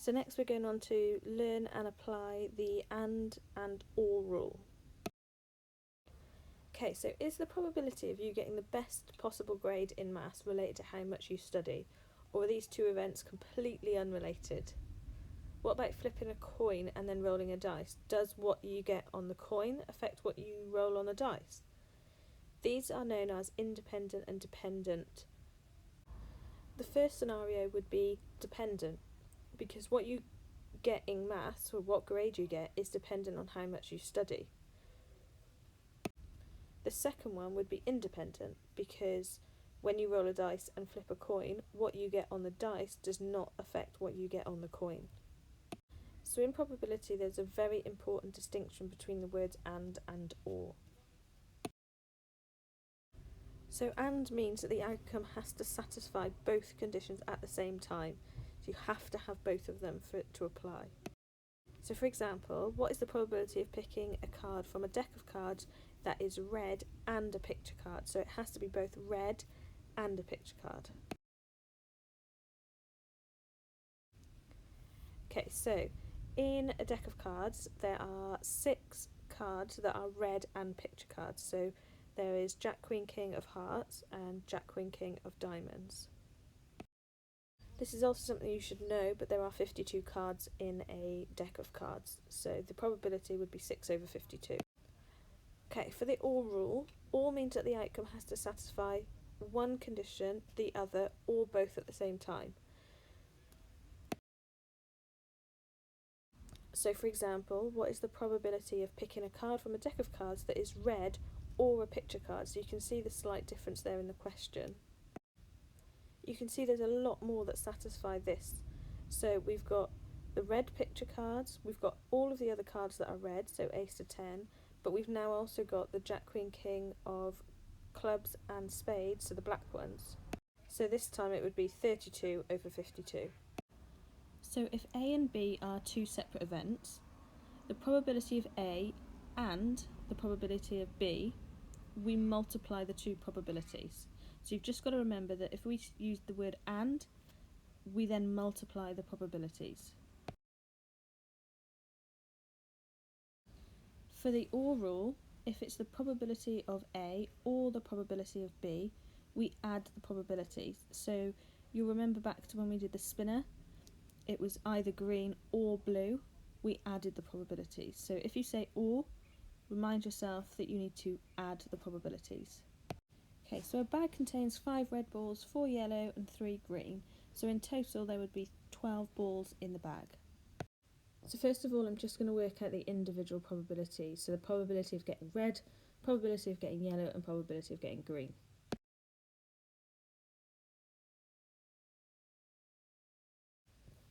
So next we're going on to learn and apply the and or rule. Okay, so is the probability of you getting the best possible grade in maths related to how much you study, or are these two events completely unrelated? What about flipping a coin and then rolling a dice? Does what you get on the coin affect what you roll on a dice? These are known as independent and dependent. The first scenario would be dependent, because what you get in maths, or what grade you get, is dependent on how much you study. The second one would be independent, because when you roll a dice and flip a coin, what you get on the dice does not affect what you get on the coin. So in probability, there's a very important distinction between the words and or. So and means that the outcome has to satisfy both conditions at the same time. So you have to have both of them for it to apply. So for example, what is the probability of picking a card from a deck of cards that is red and a picture card? So it has to be both red and a picture card. Okay, so in a deck of cards there are 6 cards that are red and picture cards. So there is Jack, Queen, King of Hearts and Jack, Queen, King of Diamonds. This is also something you should know, but there are 52 cards in a deck of cards, so the probability would be 6/52. Okay, for the or rule, or means that the outcome has to satisfy one condition, the other, or both at the same time. So for example, what is the probability of picking a card from a deck of cards that is red or a picture card? So you can see the slight difference there in the question. You can see there's a lot more that satisfy this. So we've got the red picture cards, we've got all of the other cards that are red, so ace to 10, but we've now also got the Jack, Queen, King of clubs and spades, so the black ones. So this time it would be 32/52. So if A and B are two separate events, the probability of A and the probability of B, we multiply the two probabilities. So you've just got to remember that if we use the word and, we then multiply the probabilities. For the or rule, if it's the probability of A or the probability of B, we add the probabilities. So you'll remember back to when we did the spinner, it was either green or blue, we added the probabilities. So if you say or, remind yourself that you need to add the probabilities. Okay, so a bag contains 5 red balls, 4 yellow and 3 green. So in total there would be 12 balls in the bag. So first of all, I'm just going to work out the individual probabilities. So the probability of getting red, probability of getting yellow and probability of getting green.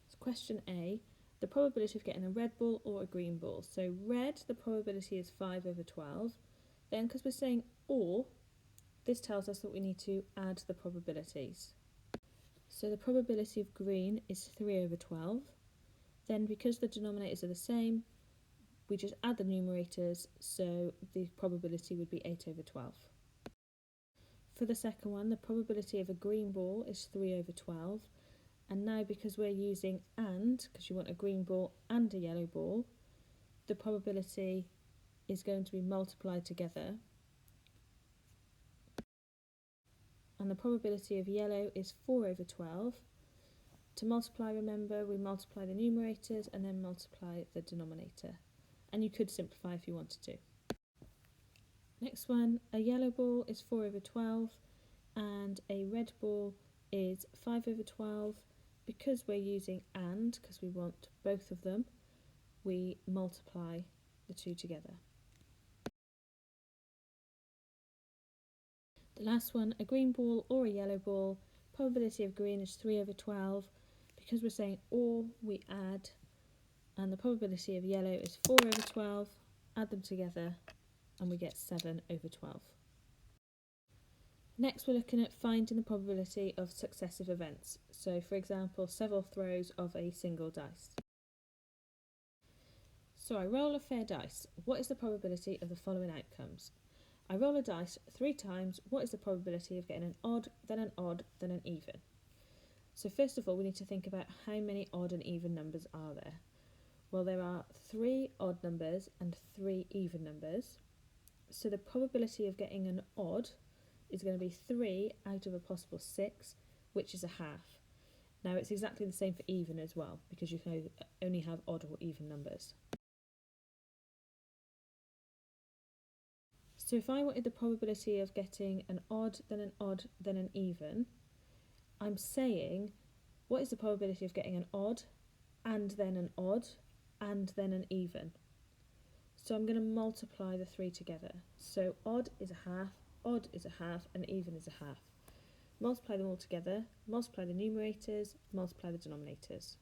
So question A, the probability of getting a red ball or a green ball. So red, the probability is 5/12. Then because we're saying or, this tells us that we need to add the probabilities. So the probability of green is 3/12. Then because the denominators are the same, we just add the numerators, so the probability would be 8/12. For the second one, the probability of a green ball is 3/12. And now because we're using and, because you want a green ball and a yellow ball, the probability is going to be multiplied together. And the probability of yellow is 4/12. To multiply, remember, we multiply the numerators and then multiply the denominator. And you could simplify if you wanted to. Next one, a yellow ball is 4/12 and a red ball is 5/12. Because we're using and, because we want both of them, we multiply the two together. The last one, a green ball or a yellow ball, probability of green is 3/12. Because we're saying or, we add, and the probability of yellow is 4/12. Add them together and we get 7/12. Next we're looking at finding the probability of successive events. So for example, several throws of a single dice. So I roll a fair dice. What is the probability of the following outcomes? I roll a dice 3 times. What is the probability of getting an odd, then an odd, then an even? So first of all, we need to think about how many odd and even numbers are there. Well, there are 3 odd numbers and 3 even numbers. So the probability of getting an odd is going to be 3 out of a possible 6, which is a half. Now it's exactly the same for even as well, because you can only have odd or even numbers. So if I wanted the probability of getting an odd, then an even, I'm saying, what is the probability of getting an odd, and then an odd, and then an even? So I'm going to multiply the 3 together. So odd is a half, and even is a half. Multiply them all together, multiply the numerators, multiply the denominators.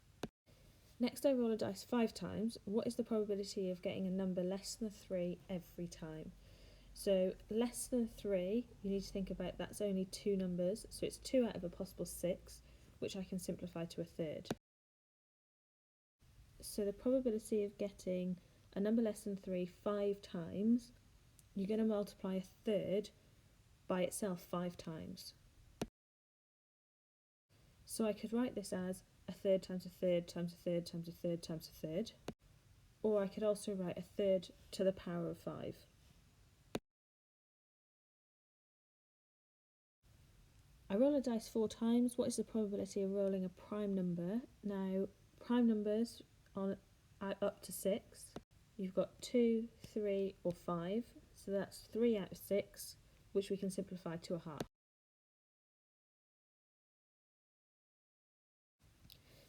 Next I roll a dice 5 times. What is the probability of getting a number less than 3 every time? So less than 3, you need to think about that's only 2 numbers, so it's 2 out of a possible 6, which I can simplify to a third. So the probability of getting a number less than 3 5 times, you're going to multiply a third by itself 5 times. So I could write this as a third times a third times a third times a third times a third, or I could also write a third to the power of 5. I roll a dice 4 times. What is the probability of rolling a prime number? Now, prime numbers on up to 6. You've got 2, 3 or 5, so that's 3 out of 6, which we can simplify to a half.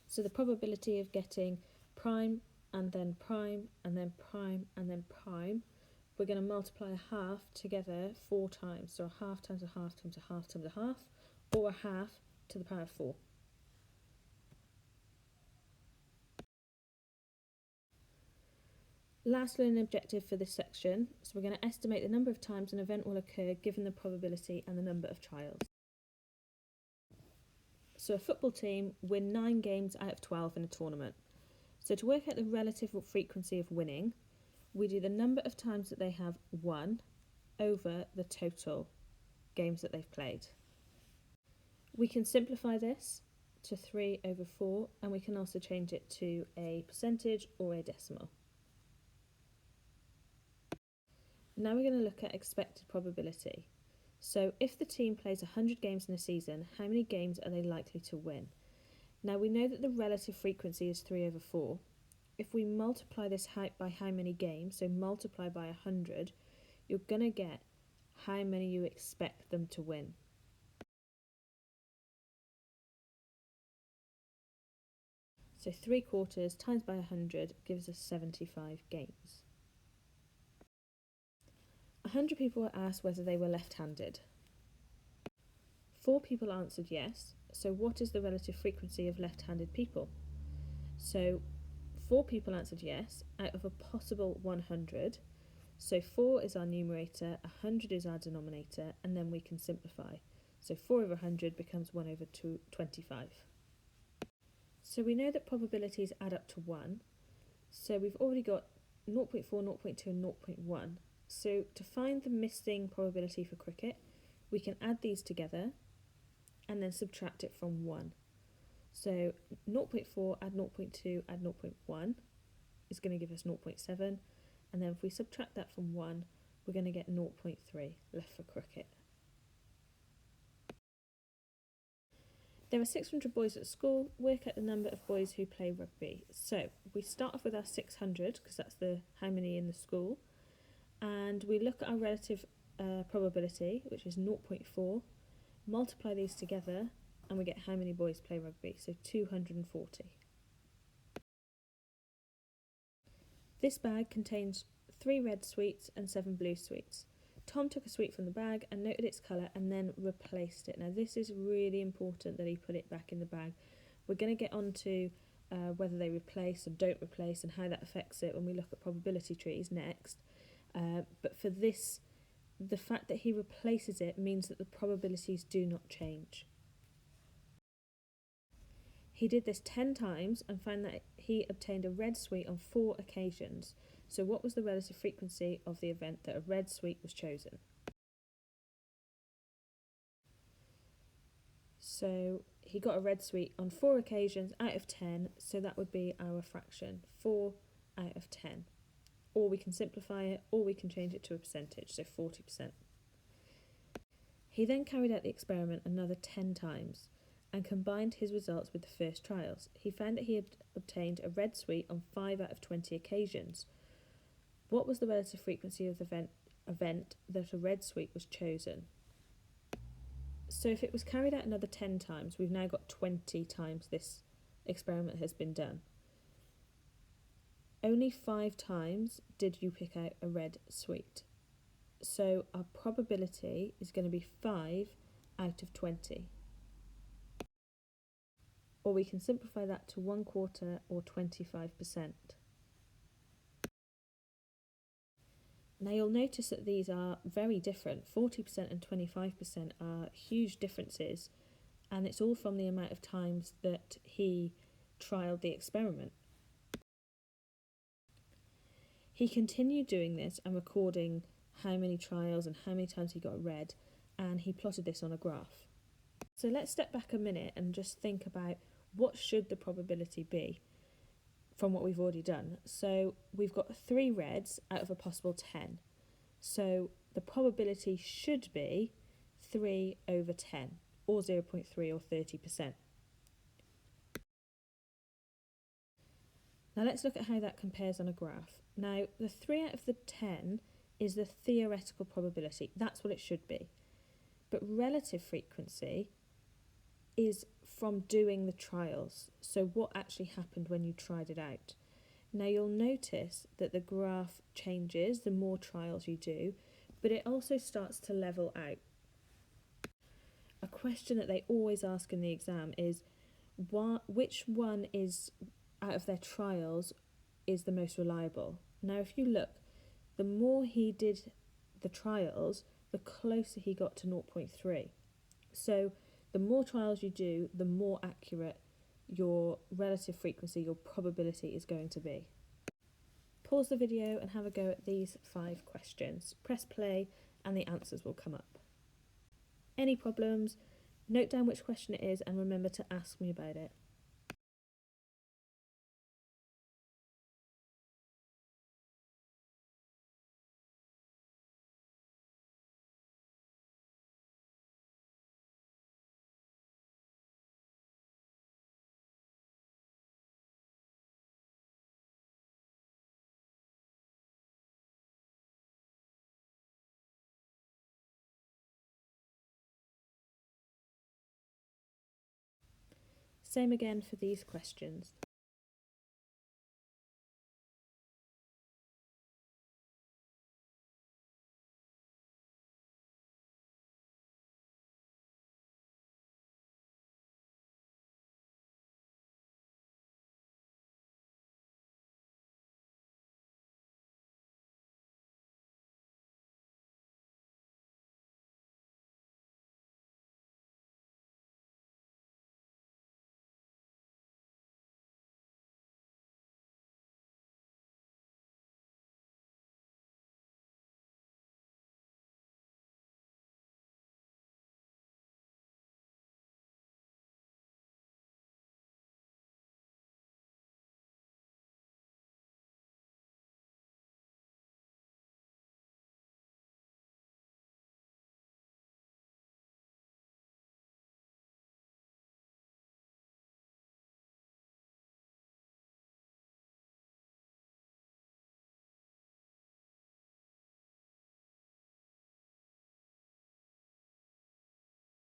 So the probability of getting prime and then prime and then prime and then prime, we're going to multiply a half together 4 times. So a half times a half times a half times a half, or a half to the power of 4. Last learning objective for this section, so we're going to estimate the number of times an event will occur given the probability and the number of trials. So a football team win 9 games out of 12 in a tournament. So to work out the relative frequency of winning, we do the number of times that they have won over the total games that they've played. We can simplify this to 3 over 4, and we can also change it to a percentage or a decimal. Now we're going to look at expected probability. So if the team plays 100 games in a season, how many games are they likely to win? Now we know that the relative frequency is 3 over 4. If we multiply this by how many games, so multiply by 100, you're going to get how many you expect them to win. So 3/4 times by 100 gives us 75 games. 100 people were asked whether they were left-handed. 4 people answered yes, so what is the relative frequency of left-handed people? So 4 people answered yes out of a possible 100, so 4 is our numerator, 100 is our denominator, and then we can simplify. So 4 over 100 becomes 1 over 25. So we know that probabilities add up to 1, so we've already got 0.4, 0.2 and 0.1. So to find the missing probability for cricket, we can add these together and then subtract it from 1. So 0.4 add 0.2 add 0.1 is going to give us 0.7, and then if we subtract that from 1, we're going to get 0.3 left for cricket. There are 600 boys at school. Work out the number of boys who play rugby. So we start off with our 600 because that's how many in the school, and we look at our relative probability, which is 0.4, multiply these together, and we get how many boys play rugby, so 240. This bag contains 3 red sweets and 7 blue sweets. Tom took a sweet from the bag and noted its colour and then replaced it. Now this is really important that he put it back in the bag. We're going to get on to whether they replace or don't replace and how that affects it when we look at probability trees next. But for this, the fact that he replaces it means that the probabilities do not change. He did this 10 times and found that he obtained a red sweet on 4 occasions. So what was the relative frequency of the event that a red sweet was chosen? So he got a red sweet on 4 occasions out of 10, so that would be our fraction, 4 out of 10. Or we can simplify it, or we can change it to a percentage, so 40%. He then carried out the experiment another 10 times and combined his results with the first trials. He found that he had obtained a red sweet on 5 out of 20 occasions. What was the relative frequency of the event that a red sweet was chosen? So if it was carried out another 10 times, we've now got 20 times this experiment has been done. Only 5 times did you pick out a red sweet. So our probability is going to be 5 out of 20. Or we can simplify that to 1/4 or 25%. Now you'll notice that these are very different. 40% and 25% are huge differences, and it's all from the amount of times that he trialled the experiment. He continued doing this and recording how many trials and how many times he got red, and he plotted this on a graph. So let's step back a minute and just think about what should the probability be from what we've already done. So we've got 3 reds out of a possible 10. So the probability should be 3 over 10, or 0.3 or 30%. Now let's look at how that compares on a graph. Now the 3 out of the 10 is the theoretical probability. That's what it should be. But relative frequency is from doing the trials. So what actually happened when you tried it out. Now you'll notice that the graph changes the more trials you do, but it also starts to level out. A question that they always ask in the exam is which one is out of their trials is the most reliable. Now if you look, the more he did the trials, the closer he got to 0.3. So the more trials you do, the more accurate your relative frequency, your probability is going to be. Pause the video and have a go at these 5 questions. Press play and the answers will come up. Any problems? Note down which question it is and remember to ask me about it. Same again for these questions.